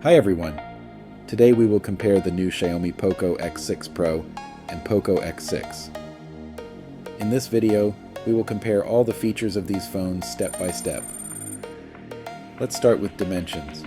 Hi everyone! Today we will compare the new Xiaomi Poco X6 Pro and Poco X6. In this video, we will compare all the features of these phones step by step. Let's start with dimensions.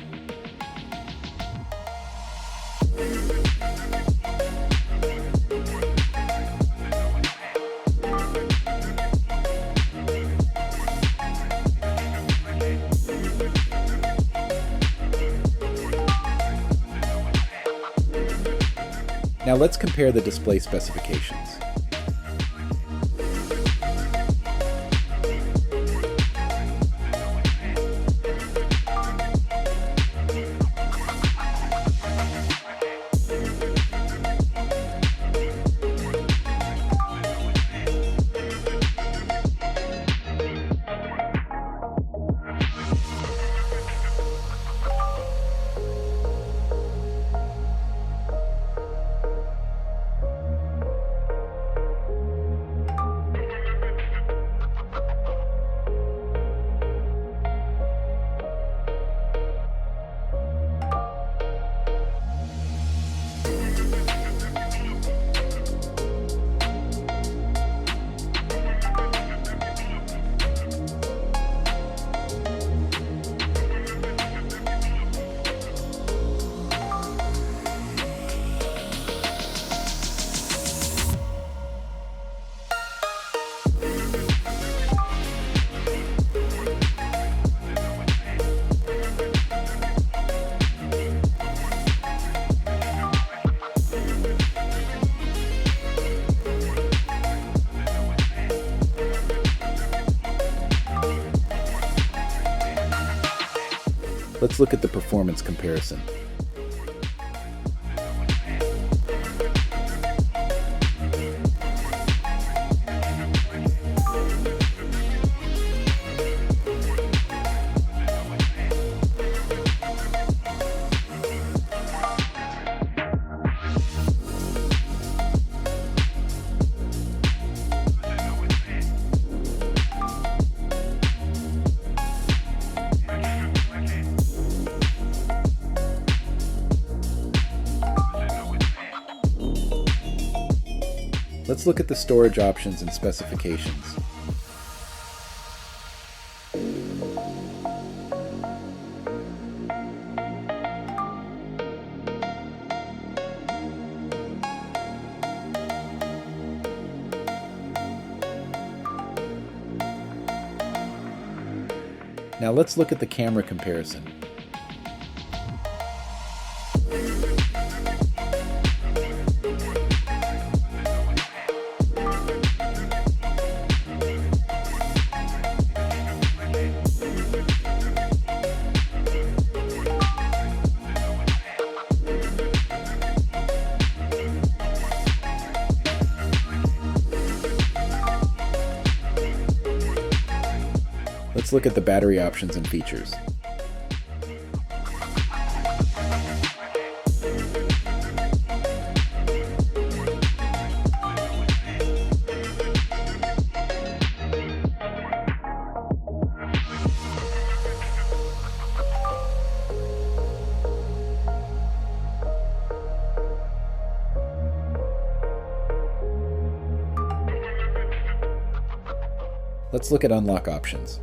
Now let's compare the display specifications. Let's look at the performance comparison. Let's look at the storage options and specifications. Now let's look at the camera comparison. Let's look at the battery options and features. Let's look at unlock options.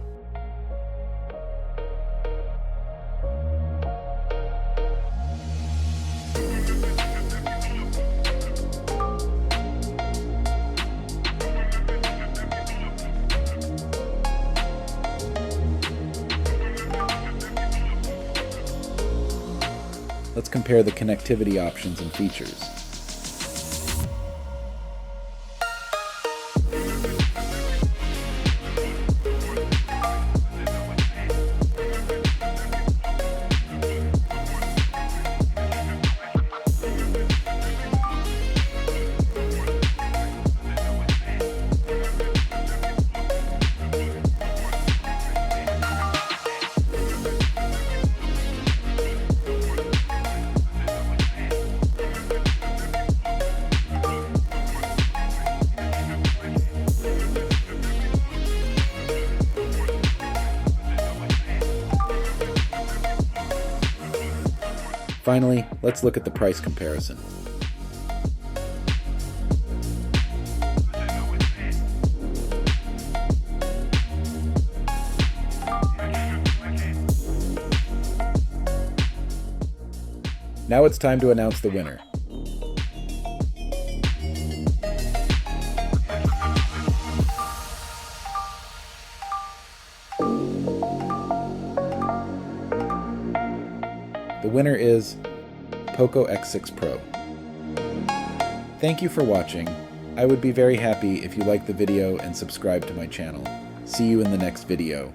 Let's compare the connectivity options and features. Finally, let's look at the price comparison. Now it's time to announce the winner. The winner is Poco X6 Pro. Thank you for watching. I would be very happy if you liked the video and subscribe to my channel. See you in the next video.